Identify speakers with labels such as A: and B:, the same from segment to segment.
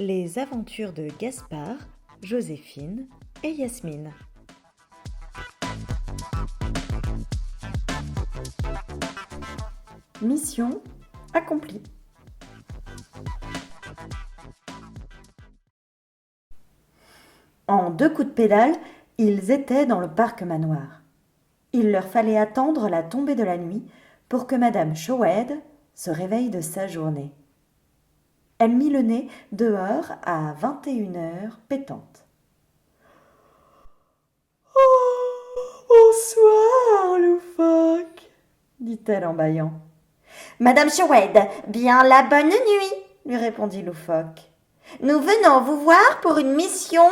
A: Les aventures de Gaspard, Joséphine et Yasmine. Mission accomplie. En 2 coups de pédale, ils étaient dans le parc manoir. Il leur fallait attendre la tombée de la nuit pour que Madame Showhead se réveille de sa journée. Elle mit le nez dehors à 21h pétante. « Oh, bonsoir, loufoque !» dit-elle en bâillant.
B: « Madame Showhead, bien la bonne nuit !» lui répondit Loufoque. « Nous venons vous voir pour une mission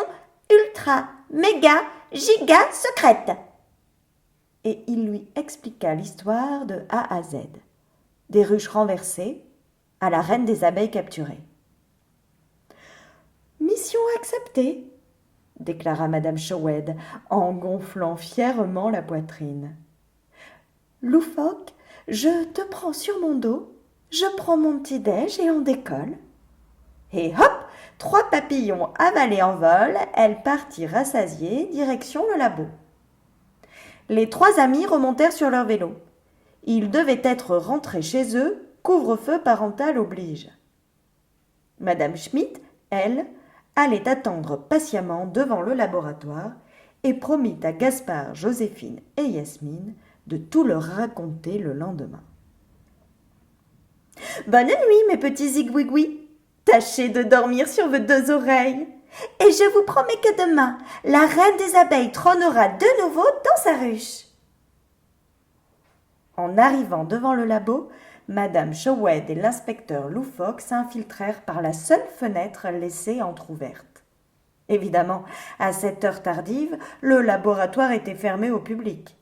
B: ultra, méga, giga secrète. »
A: Et il lui expliqua l'histoire de A à Z, des ruches renversées à la reine des abeilles capturée. « Mission acceptée !» déclara Madame Showhead en gonflant fièrement la poitrine. « Loufoque, je te prends sur mon dos, je prends mon petit-déj et on décolle. » Et hop, 3 papillons avalés en vol, elles partirent rassasiées, direction le labo. Les 3 amis remontèrent sur leur vélo. Ils devaient être rentrés chez eux, couvre-feu parental oblige. Madame Schmidt, elle, allait attendre patiemment devant le laboratoire et promit à Gaspard, Joséphine et Yasmine de tout leur raconter le lendemain.
B: « Bonne nuit, mes petits zigouigouis. Tâchez de dormir sur vos 2 oreilles. Et je vous promets que demain, la reine des abeilles trônera de nouveau dans sa ruche. »
A: En arrivant devant le labo, Madame Showhead et l'inspecteur Loufoque s'infiltrèrent par la seule fenêtre laissée entr'ouverte. Évidemment, à cette heure tardive, le laboratoire était fermé au public.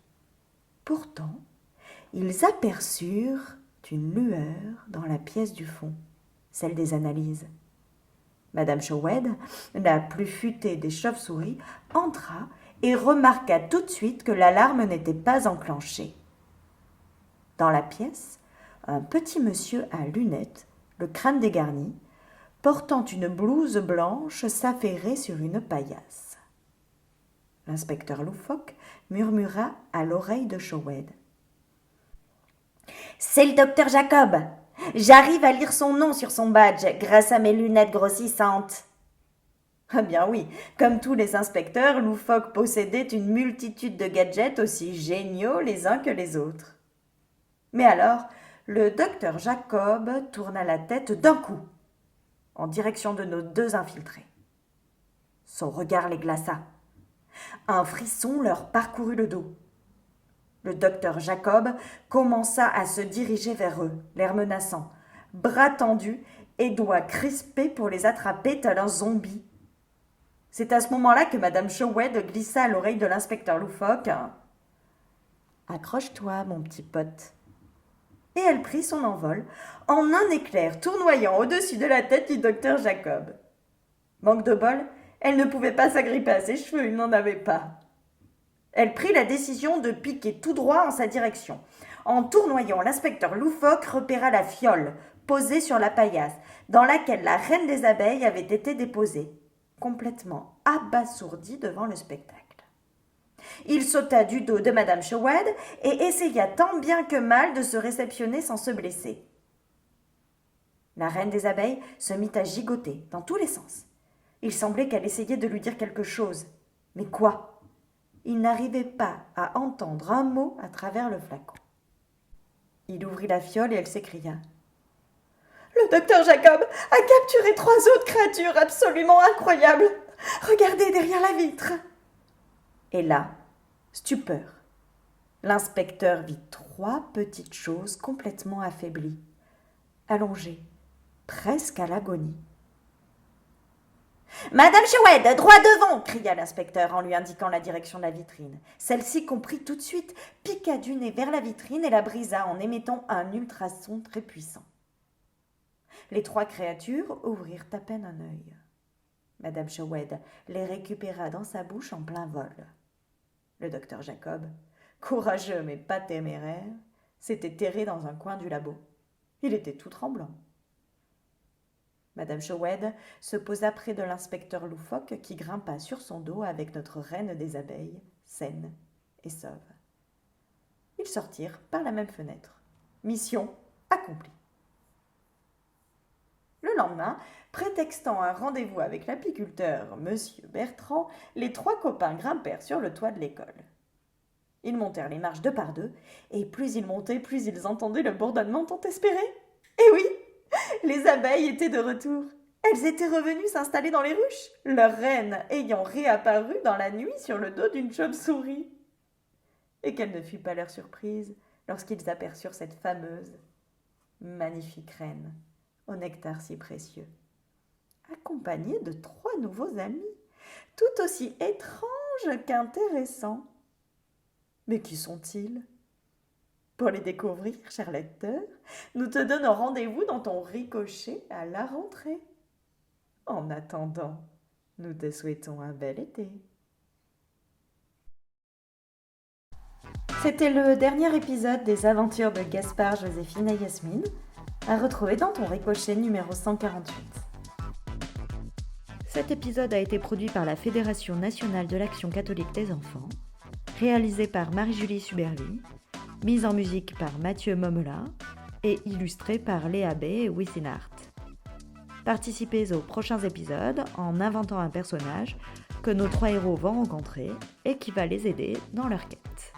A: Pourtant, ils aperçurent une lueur dans la pièce du fond, celle des analyses. Madame Showhead, la plus futée des chauves-souris, entra et remarqua tout de suite que l'alarme n'était pas enclenchée. Dans la pièce, un petit monsieur à lunettes, le crâne dégarni, portant une blouse blanche, s'affairait sur une paillasse. L'inspecteur Loufoque murmura à l'oreille de Showhead.
B: « C'est le docteur Jacob. J'arrive à lire son nom sur son badge grâce à mes lunettes grossissantes. »
A: Ah bien oui, comme tous les inspecteurs, Loufoque possédait une multitude de gadgets aussi géniaux les uns que les autres. Mais alors, le docteur Jacob tourna la tête d'un coup, en direction de nos 2 infiltrés. Son regard les glaça. Un frisson leur parcourut le dos. Le docteur Jacob commença à se diriger vers eux, l'air menaçant, bras tendus et doigts crispés pour les attraper tel un zombie. C'est à ce moment-là que Madame Showhead glissa à l'oreille de l'inspecteur Loufoque. « Accroche-toi, mon petit pote. » Et elle prit son envol en un éclair tournoyant au-dessus de la tête du docteur Jacob. Manque de bol, elle ne pouvait pas s'agripper à ses cheveux, il n'en avait pas. Elle prit la décision de piquer tout droit en sa direction. En tournoyant, l'inspecteur Loufoque repéra la fiole posée sur la paillasse, dans laquelle la reine des abeilles avait été déposée, complètement abasourdi devant le spectacle. Il sauta du dos de Madame Showhead et essaya tant bien que mal de se réceptionner sans se blesser. La reine des abeilles se mit à gigoter dans tous les sens. Il semblait qu'elle essayait de lui dire quelque chose. Mais quoi ? Il n'arrivait pas à entendre un mot à travers le flacon. Il ouvrit la fiole et elle s'écria. « Le docteur Jacob a capturé 3 autres créatures absolument incroyables. Regardez derrière la vitre. » Et là, stupeur. L'inspecteur vit 3 petites choses complètement affaiblies, allongées, presque à l'agonie.
B: « Madame Showhead, droit devant !» cria l'inspecteur en lui indiquant la direction de la vitrine.
A: Celle-ci comprit tout de suite, piqua du nez vers la vitrine et la brisa en émettant un ultrason très puissant. Les 3 créatures ouvrirent à peine un œil. Madame Showhead les récupéra dans sa bouche en plein vol. Le docteur Jacob, courageux mais pas téméraire, s'était terré dans un coin du labo. Il était tout tremblant. Madame Showed se posa près de l'inspecteur loufoque qui grimpa sur son dos avec notre reine des abeilles, saine et sauve. Ils sortirent par la même fenêtre. Mission accomplie. Le lendemain, prétextant un rendez-vous avec l'apiculteur, Monsieur Bertrand, les 3 copains grimpèrent sur le toit de l'école. Ils montèrent les marches 2 par 2, et plus ils montaient, plus ils entendaient le bourdonnement tant espéré. Et oui, les abeilles étaient de retour. Elles étaient revenues s'installer dans les ruches, leur reine ayant réapparu dans la nuit sur le dos d'une chauve-souris. Et quelle ne fut pas leur surprise lorsqu'ils aperçurent cette fameuse, magnifique reine, au nectar si précieux, accompagnée de 3 nouveaux amis, tout aussi étranges qu'intéressants. Mais qui sont-ils? Pour les découvrir, cher lecteur, nous te donnons rendez-vous dans ton ricochet à la rentrée. En attendant, nous te souhaitons un bel été. C'était le dernier épisode des aventures de Gaspard, Joséphine et Yasmine, à retrouver dans ton ricochet numéro 148. Cet épisode a été produit par la Fédération nationale de l'action catholique des enfants, réalisé par Marie-Julie Suberly, mise en musique par Mathieu Momola et illustré par Léa B. et Wissinart. Participez aux prochains épisodes en inventant un personnage que nos 3 héros vont rencontrer et qui va les aider dans leur quête.